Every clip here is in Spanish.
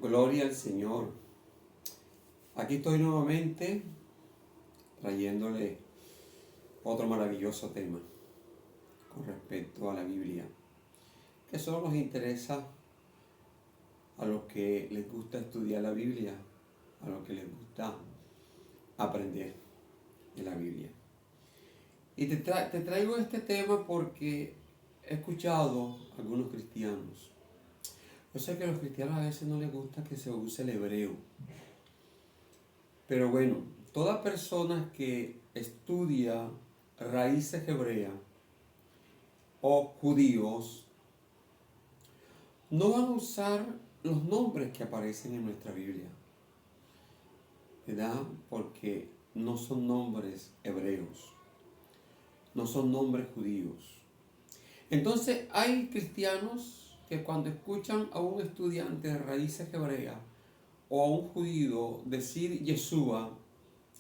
Gloria al Señor. Aquí estoy nuevamente trayéndole otro maravilloso tema con respecto a la Biblia, que solo nos interesa a los que les gusta estudiar la Biblia, a los que les gusta aprender de la Biblia. Y te traigo este tema porque he escuchado a algunos cristianos. Yo sé que a los cristianos a veces no les gusta que se use el hebreo. Pero bueno, toda persona que estudia raíces hebreas o judíos no van a usar los nombres que aparecen en nuestra Biblia, ¿verdad? Porque no son nombres hebreos, no son nombres judíos. Entonces hay cristianos que cuando escuchan a un estudiante de raíces hebreas o a un judío decir Yeshua,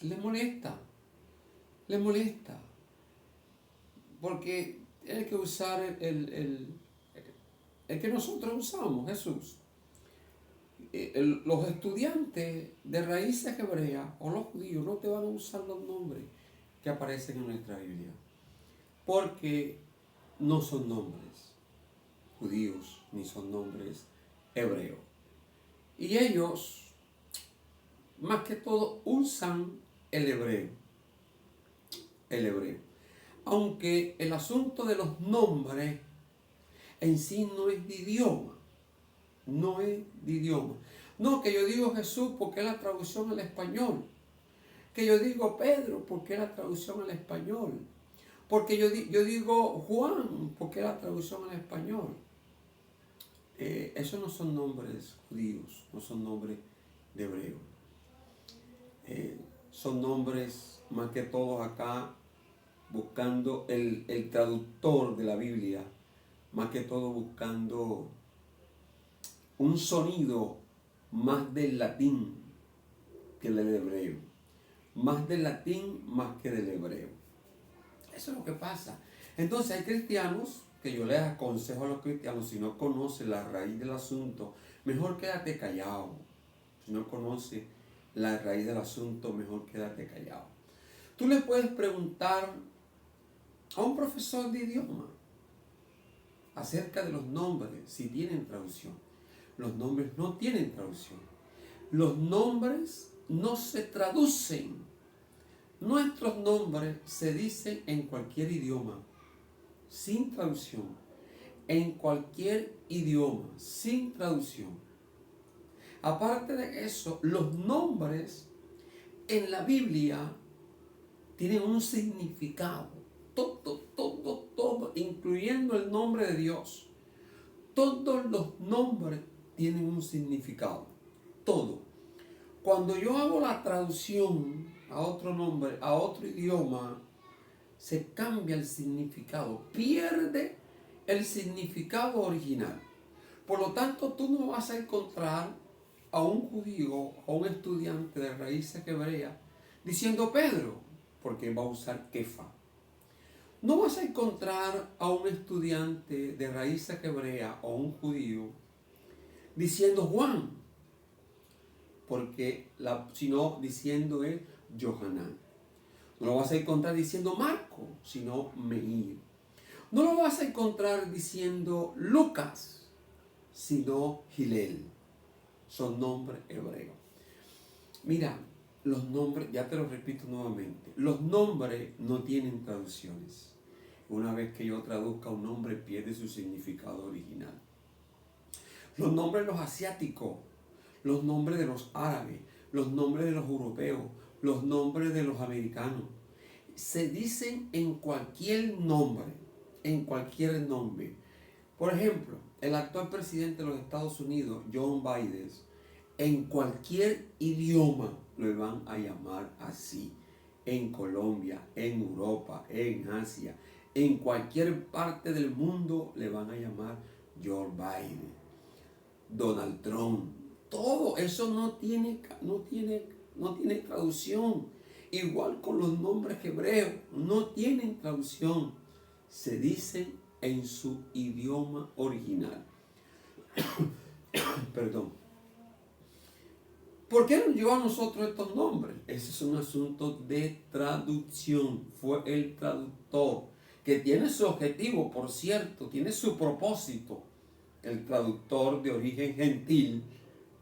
les molesta, porque tiene que usar el que nosotros usamos, Jesús. Los estudiantes de raíces hebreas o los judíos no te van a usar los nombres que aparecen en nuestra Biblia, porque no son nombres judíos ni son nombres hebreos. Y ellos, más que todo, usan el hebreo. Aunque el asunto de los nombres en sí no es de idioma. No es de idioma. No, que yo digo Jesús porque es la traducción al español. Que yo digo Pedro porque es la traducción al español. Porque yo digo Juan porque es la traducción al español. Esos no son nombres judíos, no son nombres de hebreo. Son nombres más que todos acá buscando el traductor de la Biblia, más que todo buscando un sonido más del latín que del hebreo. Más del latín más que del hebreo. Eso es lo que pasa. Entonces hay cristianos que yo les aconsejo a los cristianos, si no conoces la raíz del asunto, mejor quédate callado. Si no conoces la raíz del asunto, mejor quédate callado. Tú le puedes preguntar a un profesor de idioma acerca de los nombres, si tienen traducción. Los nombres no tienen traducción. Los nombres no se traducen. Nuestros nombres se dicen en cualquier idioma, sin traducción. En cualquier idioma, sin traducción. Aparte de eso, los nombres en la Biblia tienen un significado. Todo, incluyendo el nombre de Dios. Todos los nombres tienen un significado. Todo. Cuando yo hago la traducción a otro nombre, a otro idioma, se cambia el significado. Pierde el significado original. Por lo tanto, tú no vas a encontrar a un judío o un estudiante de raíces hebreas diciendo Pedro, porque va a usar Kefa. No vas a encontrar a un estudiante de raíces hebreas o un judío diciendo Juan, porque sino diciendo Johanán. No lo vas a encontrar diciendo Marco, sino Meir. No lo vas a encontrar diciendo Lucas, sino Gilel. Son nombres hebreos. Mira, los nombres, ya te lo repito nuevamente, los nombres no tienen traducciones. Una vez que yo traduzca un nombre, pierde su significado original. Los nombres de los asiáticos, los nombres de los árabes, los nombres de los europeos, los nombres de los americanos, se dicen en cualquier nombre, Por ejemplo, el actual presidente de los Estados Unidos, Joe Biden, en cualquier idioma lo van a llamar así. En Colombia, en Europa, en Asia, en cualquier parte del mundo le van a llamar Joe Biden, Donald Trump. Todo eso no tiene traducción. Igual con los nombres hebreos, no tienen traducción. Se dicen en su idioma original. Perdón. ¿Por qué nos llegó a nosotros estos nombres? Ese es un asunto de traducción. Fue el traductor, que tiene su objetivo, por cierto, tiene su propósito. El traductor de origen gentil,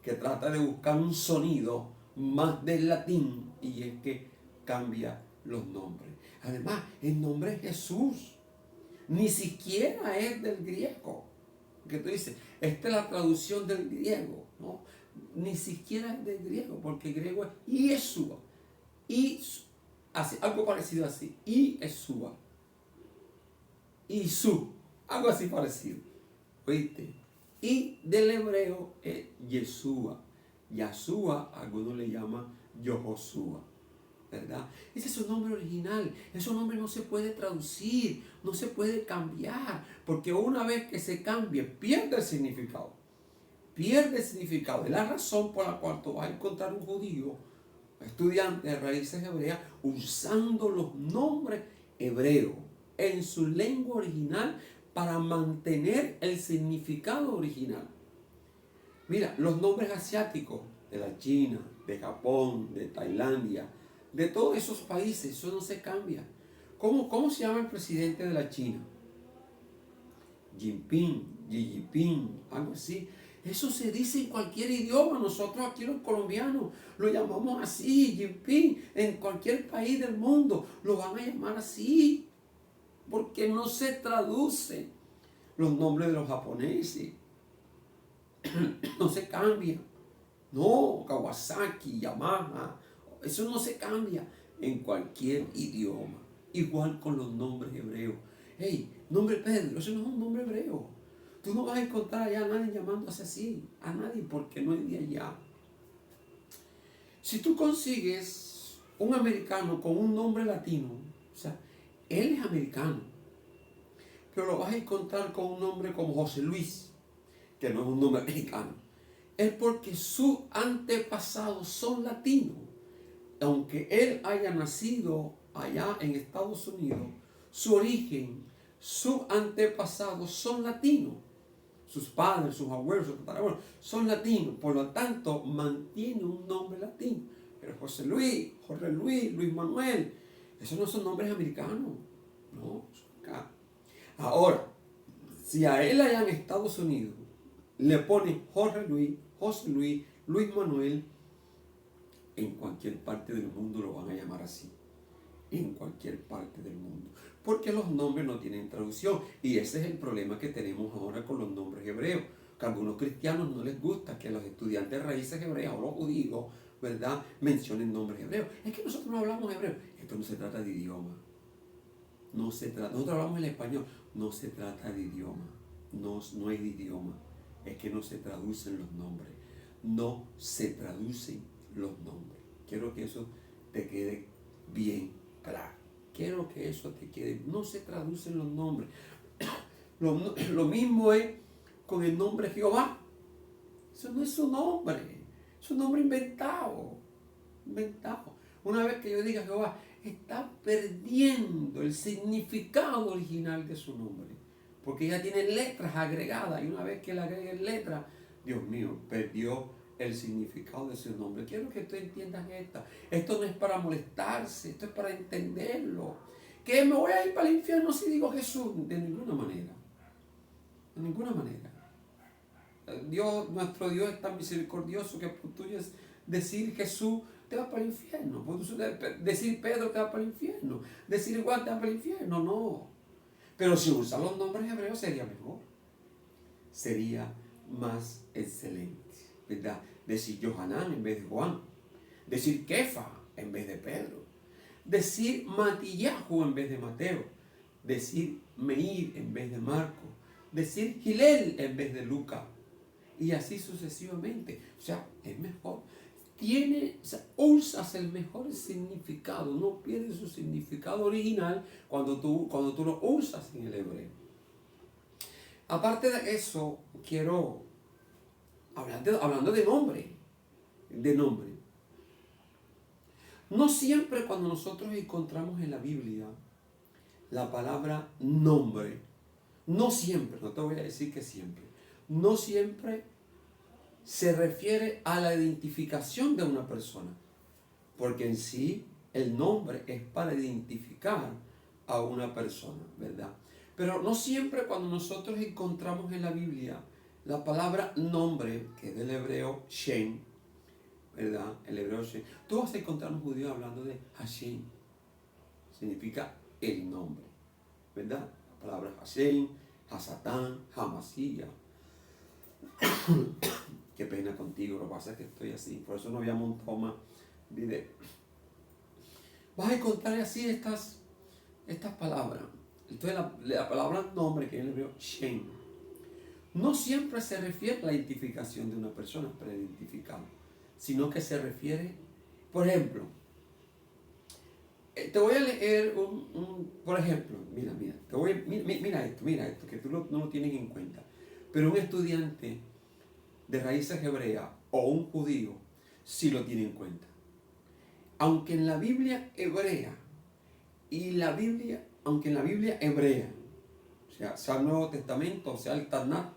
que trata de buscar un sonido más del latín, y es que cambia los nombres. Además, el nombre es Jesús. Ni siquiera es del griego. Que tú dices, esta es la traducción del griego, ¿no? Ni siquiera es del griego, porque el griego es Yeshua. Y así, algo parecido así. Yeshua. Isu. Algo así parecido. ¿Oíste? Y del hebreo es Yeshua. Yahshua, algunos le llaman Yehoshua, ¿verdad? Ese es su nombre original. Ese nombre no se puede traducir, no se puede cambiar, porque una vez que se cambie, pierde el significado. Pierde el significado. Es la razón por la cual tú vas a encontrar un judío, estudiante de raíces hebreas, usando los nombres hebreos en su lengua original para mantener el significado original. Mira, los nombres asiáticos de la China, de Japón, de Tailandia, de todos esos países, eso no se cambia. ¿Cómo se llama el presidente de la China? Jinping, Xi Jinping, algo así. Eso se dice en cualquier idioma. Nosotros aquí los colombianos lo llamamos así, Jinping. En cualquier país del mundo lo van a llamar así, porque no se traducen los nombres de los japoneses. No se cambia. No, Kawasaki, Yamaha, eso no se cambia en cualquier idioma. Igual con los nombres hebreos. Hey, nombre Pedro, eso no es un nombre hebreo. Tú no vas a encontrar allá a nadie llamándose así, a nadie, porque no es de allá. Si tú consigues un americano con un nombre latino, o sea, él es americano, pero lo vas a encontrar con un nombre como José Luis, que no es un nombre mexicano, es porque sus antepasados son latinos. Aunque él haya nacido allá en Estados Unidos, su origen, sus antepasados son latinos. Sus padres, sus abuelos, sus tatarabuelos son latinos. Por lo tanto, mantiene un nombre latino. Pero José Luis, Jorge Luis, Luis Manuel, esos no son nombres americanos. No, son acá. Ahora, si a él allá en Estados Unidos le ponen Jorge Luis, José Luis, Luis Manuel, en cualquier parte del mundo lo van a llamar así. En cualquier parte del mundo. Porque los nombres no tienen traducción. Y ese es el problema que tenemos ahora con los nombres hebreos. Que a algunos cristianos no les gusta que los estudiantes de raíces hebreas o los judíos, ¿verdad?, mencionen nombres hebreos. Es que nosotros no hablamos hebreo. Esto no se trata de idioma. Nosotros hablamos el español. No se trata de idioma. No es de idioma. Es que no se traducen los nombres. No se traducen los nombres. Quiero que eso te quede bien claro. Quiero que eso te quede. No se traducen los nombres. Lo mismo es con el nombre Jehová. Eso no es su nombre. Es un nombre inventado. Inventado. Una vez que yo diga Jehová, está perdiendo el significado original de su nombre. Porque ya tiene letras agregadas. Y una vez que le agreguen letras, Dios mío, perdió el significado de su nombre. Quiero que tú entiendas esto. Esto no es para molestarse, esto es para entenderlo. ¿Que me voy a ir para el infierno si digo Jesús? De ninguna manera. De ninguna manera. Dios, nuestro Dios es tan misericordioso que por tú decir Jesús te vas para el infierno. Por tú decir Pedro te vas para el infierno. Decir Juan te vas para el infierno. No. Pero si usas los nombres hebreos sería mejor. Sería más excelente, ¿verdad? Decir Yohanan en vez de Juan, decir Kefa en vez de Pedro, decir Matillahu en vez de Mateo, decir Meir en vez de Marco, decir Gilel en vez de Lucas, y así sucesivamente. O sea, es mejor. Usas el mejor significado, no pierdes su significado original cuando tú lo usas en el hebreo. Aparte de eso, quiero hablando de nombre. No siempre cuando nosotros encontramos en la Biblia la palabra nombre, no siempre, no te voy a decir que siempre, no siempre se refiere a la identificación de una persona, porque en sí el nombre es para identificar a una persona, ¿verdad? Pero no siempre cuando nosotros encontramos en la Biblia la palabra nombre, que es del hebreo Shem, ¿verdad? El hebreo Shem. Tú vas a encontrar un judío hablando de Hashem, significa el nombre, ¿verdad? La palabra Hashem, Hasatán, Hamasía. Qué pena contigo, lo que pasa es que estoy así, por eso no había montado más video. Vas a encontrar así estas palabras. Entonces la palabra nombre, que es el hebreo Shem, no siempre se refiere a la identificación de una persona para identificarla, sino que se refiere, por ejemplo, te voy a leer por ejemplo, mira, mira esto, que tú no lo tienes en cuenta. Pero un estudiante de raíces hebreas o un judío sí lo tiene en cuenta. Aunque en la Biblia hebrea aunque en la Biblia hebrea, o sea el Nuevo Testamento, o sea el Tanakh,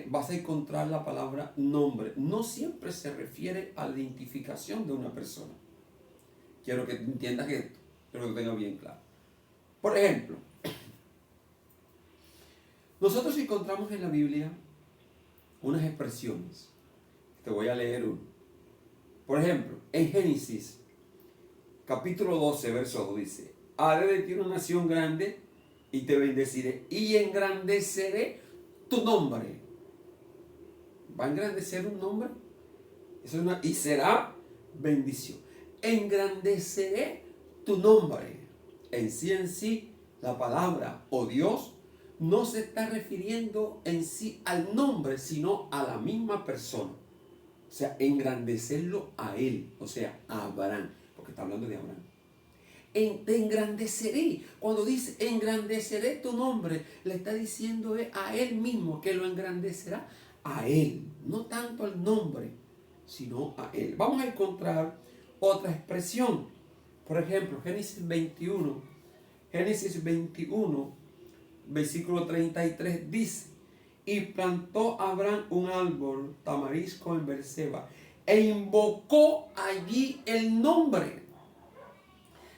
vas a encontrar la palabra nombre. No siempre se refiere a la identificación de una persona. Quiero que entiendas esto, quiero que lo tengas bien claro. Por ejemplo, nosotros encontramos en la Biblia unas expresiones. Te voy a leer uno. Por ejemplo, en Génesis, capítulo 12, verso 2 dice: haré de ti una nación grande y te bendeciré y engrandeceré tu nombre. ¿Va a engrandecer un nombre? Eso es y será bendición. Engrandeceré tu nombre. En sí, la palabra o Dios no se está refiriendo en sí al nombre, sino a la misma persona. O sea, engrandecerlo a él, o sea, a Abraham, porque está hablando de Abraham. Te engrandeceré. Cuando dice engrandeceré tu nombre, le está diciendo a él mismo que lo engrandecerá a él, no tanto al nombre, sino a él. Vamos a encontrar otra expresión. Por ejemplo, Génesis 21, versículo 33 dice: y plantó Abraham un árbol tamarisco en Berseba e invocó allí el nombre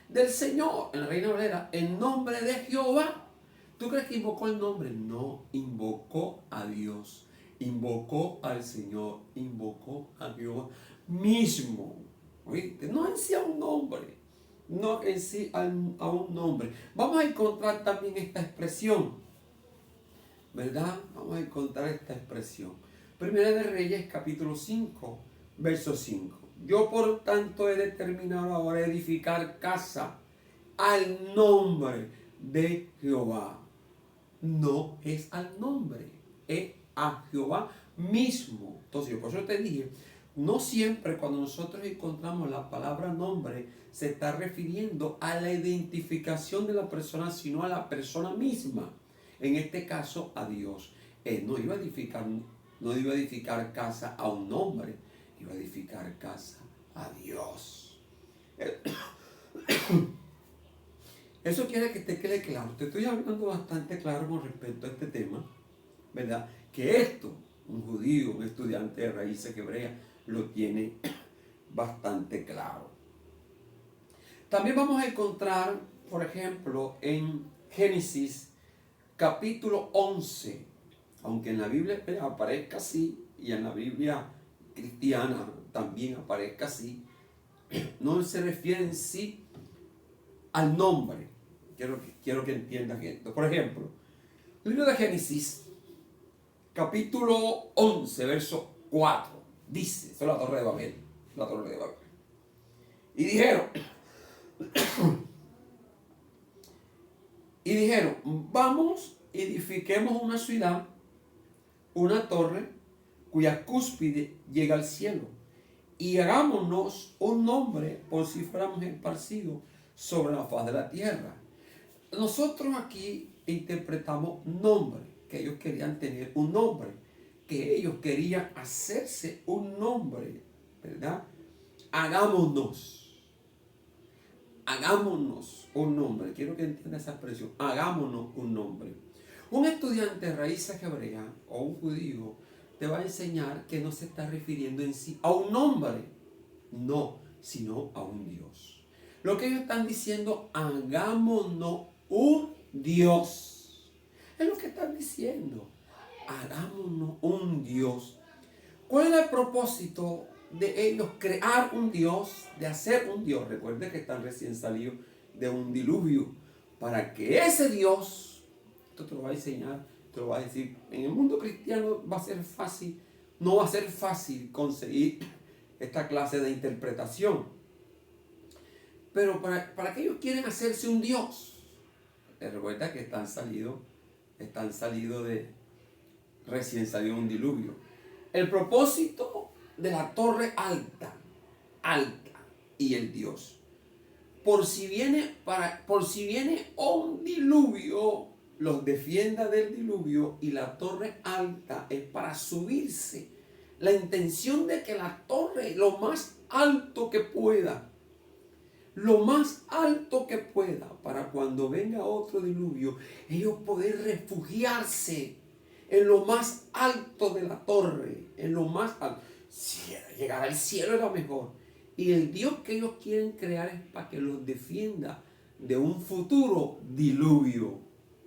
del Señor. En la Reina Valera, el nombre de Jehová. ¿Tú crees que invocó el nombre? No, invocó a Dios, invocó al Señor, invocó a Jehová mismo. ¿Oíste? No en sí a un nombre, no en sí a un nombre. Vamos a encontrar también esta expresión, ¿verdad? Vamos a encontrar esta expresión. Primera de Reyes, capítulo 5, verso 5. Yo por tanto he determinado ahora edificar casa al nombre de Jehová. No es al nombre, es a Jehová mismo. Entonces yo por eso te dije, no siempre cuando nosotros encontramos la palabra nombre se está refiriendo a la identificación de la persona, sino a la persona misma. En este caso a Dios. No iba a edificar casa a un nombre, iba a edificar casa a Dios. Eso quiere que te quede claro. Te estoy hablando bastante claro con respecto a este tema, ¿verdad? Que esto, un judío, un estudiante de raíces hebreas, lo tiene bastante claro. También vamos a encontrar, por ejemplo, en Génesis capítulo 11, aunque en la Biblia aparezca así, y en la Biblia cristiana también aparezca así, no se refiere en sí al nombre. Quiero que entiendan esto. Por ejemplo, el libro de Génesis, capítulo 11, verso 4, dice, eso es la Torre de Babel, Y dijeron, vamos, edifiquemos una ciudad, una torre, cuya cúspide llega al cielo, y hagámonos un nombre por si fuéramos esparcidos sobre la faz de la tierra. Nosotros aquí interpretamos nombre, que ellos querían tener un nombre, que ellos querían hacerse un nombre, ¿verdad? Hagámonos un nombre. Quiero que entiendan esa expresión, hagámonos un nombre. Un estudiante de raíces hebreas o un judío te va a enseñar que no se está refiriendo en sí a un hombre, no, sino a un Dios. Lo que ellos están diciendo, hagámonos un Dios. Es lo que están diciendo. Hagámonos un Dios. ¿Cuál es el propósito de ellos? Crear un Dios, de hacer un Dios. Recuerde que están recién salidos de un diluvio. Para que ese Dios, esto te lo va a enseñar, te lo va a decir, en el mundo cristiano va a ser fácil, no va a ser fácil conseguir esta clase de interpretación. Pero para que ellos quieren hacerse un Dios, recuerda que están salidos de recién salido un diluvio. El propósito de la torre alta y el Dios. Por si viene un diluvio, los defienda del diluvio, y la torre alta es para subirse. La intención de que la torre, lo más alto que pueda, para cuando venga otro diluvio, ellos poder refugiarse en lo más alto de la torre, en lo más alto. Si llegar al cielo era mejor. Y el Dios que ellos quieren crear es para que los defienda de un futuro diluvio.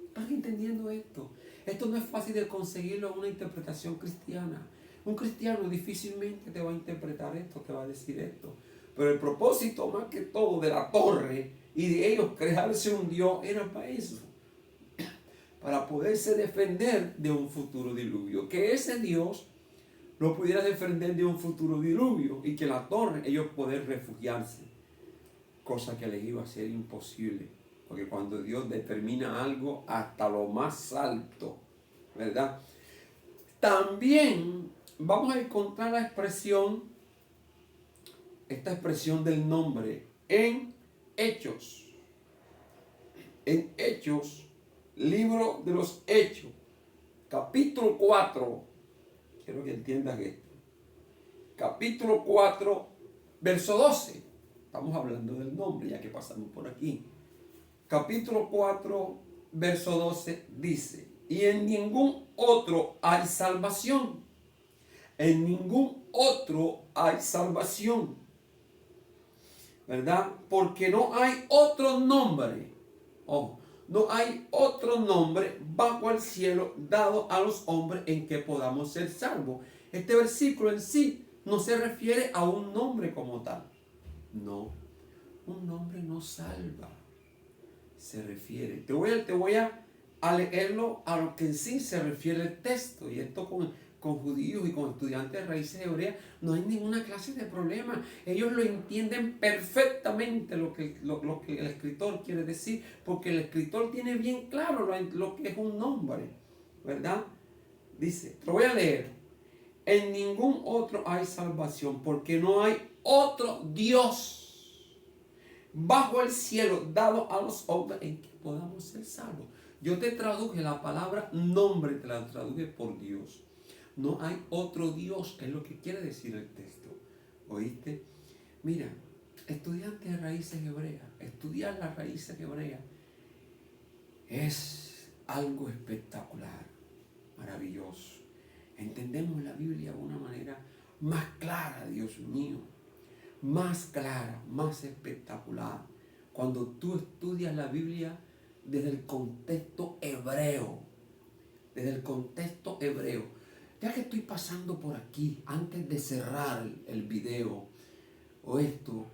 ¿Estás entendiendo esto? Esto no es fácil de conseguirlo en una interpretación cristiana. Un cristiano difícilmente te va a interpretar esto, te va a decir esto. Pero el propósito más que todo de la torre y de ellos crearse un Dios era para eso. Para poderse defender de un futuro diluvio. Que ese Dios lo pudiera defender de un futuro diluvio y que la torre ellos poder refugiarse. Cosa que les iba a ser imposible. Porque cuando Dios determina algo hasta lo más alto, ¿verdad? También vamos a encontrar esta expresión del nombre en Hechos. En Hechos, libro de los Hechos, capítulo 4. Quiero que entiendan esto. Capítulo 4, verso 12. Estamos hablando del nombre, ya que pasamos por aquí. Capítulo 4, verso 12 dice: y en ningún otro hay salvación. En ningún otro hay salvación. ¿Verdad? Porque no hay otro nombre. No hay otro nombre bajo el cielo dado a los hombres en que podamos ser salvos. Este versículo en sí no se refiere a un nombre como tal. No, un nombre no salva. Se refiere. Te voy a leerlo a lo que en sí se refiere el texto. Y esto con judíos y con estudiantes de raíces hebreas no hay ninguna clase de problema. Ellos lo entienden perfectamente lo que el escritor quiere decir, porque el escritor tiene bien claro lo que es un nombre, ¿verdad? Dice, te lo voy a leer: en ningún otro hay salvación, porque no hay otro Dios bajo el cielo dado a los hombres en que podamos ser salvos. Yo te traduje la palabra nombre, te la traduje por Dios. No hay otro Dios, es lo que quiere decir el texto. ¿Oíste? Mira, estudiantes de raíces hebreas, estudiar las raíces hebreas es algo espectacular, maravilloso. Entendemos la Biblia de una manera más clara, Dios mío, más clara, más espectacular. Cuando tú estudias la Biblia desde el contexto hebreo, Ya que estoy pasando por aquí, antes de cerrar el video o esto,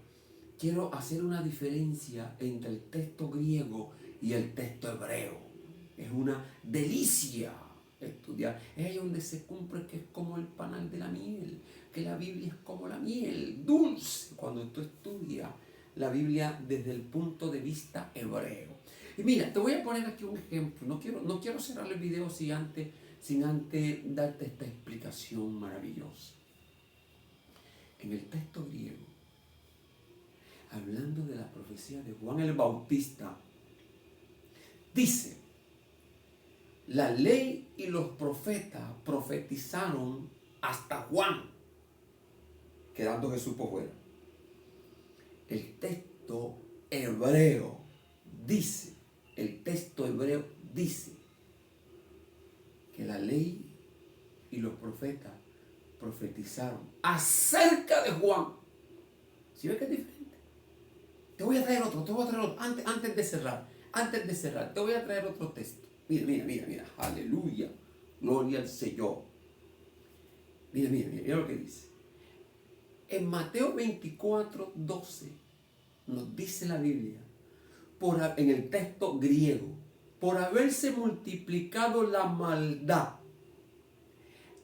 quiero hacer una diferencia entre el texto griego y el texto hebreo. Es una delicia estudiar. Es ahí donde se cumple que es como el panal de la miel, que la Biblia es como la miel, dulce, cuando tú estudias la Biblia desde el punto de vista hebreo. Y mira, te voy a poner aquí un ejemplo. No quiero cerrar el video sin antes darte esta explicación maravillosa. En el texto griego, hablando de la profecía de Juan el Bautista, dice: la ley y los profetas profetizaron hasta Juan, quedando Jesús por fuera. El texto hebreo dice que la ley y los profetas profetizaron acerca de Juan. ¿Sí ves que es diferente? Te voy a traer otro. Antes de cerrar, te voy a traer otro texto. Mira, aleluya, gloria al Señor. Mira lo que dice. En Mateo 24:12 nos dice la Biblia, en el texto griego, por haberse multiplicado la maldad,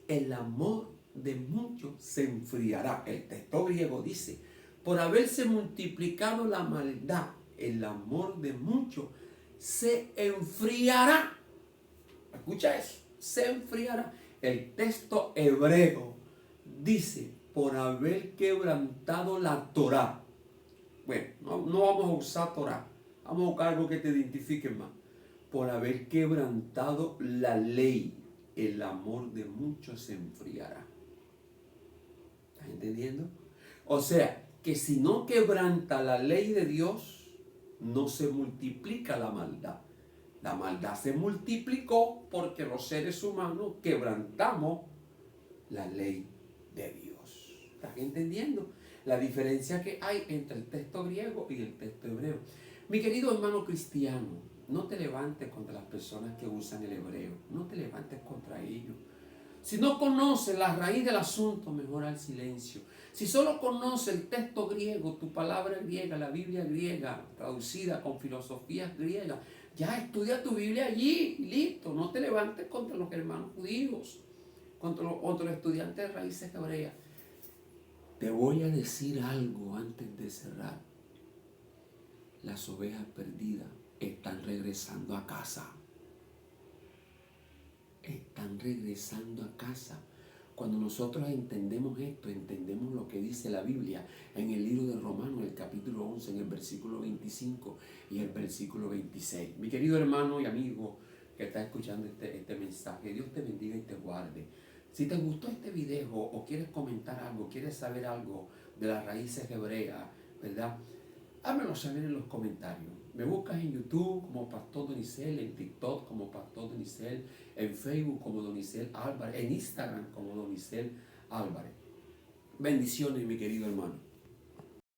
el amor de muchos se enfriará. El texto griego dice, por haberse multiplicado la maldad, el amor de muchos se enfriará. Escucha eso, se enfriará. El texto hebreo dice, por haber quebrantado la Torá. Bueno, no vamos a usar Torá, vamos a buscar algo que te identifique más. Por haber quebrantado la ley, el amor de muchos se enfriará. ¿Estás entendiendo? O sea, que si no quebranta la ley de Dios, no se multiplica la maldad. La maldad se multiplicó porque los seres humanos quebrantamos la ley de Dios. ¿Estás entendiendo la diferencia que hay entre el texto griego y el texto hebreo? Mi querido hermano cristiano, no te levantes contra las personas que usan el hebreo. No te levantes contra ellos. Si no conoces la raíz del asunto, mejora el silencio. Si solo conoces el texto griego, tu palabra griega, la Biblia griega, traducida con filosofías griegas, ya estudia tu Biblia allí, listo. No te levantes contra los hermanos judíos, contra los estudiantes de raíces hebreas. Te voy a decir algo antes de cerrar. Las ovejas perdidas están regresando a casa. Están regresando a casa. Cuando nosotros entendemos esto, entendemos lo que dice la Biblia en el libro de Romanos, el capítulo 11, en el versículo 25 y el versículo 26. Mi querido hermano y amigo que está escuchando este mensaje, Dios te bendiga y te guarde. Si te gustó este video o quieres comentar algo, quieres saber algo de las raíces hebreas, ¿verdad? Hámelo saber en los comentarios. Me buscas en YouTube como Pastor Donicel, en TikTok como Pastor Donicel, en Facebook como Donicel Álvarez, en Instagram como Donicel Álvarez. Bendiciones, mi querido hermano.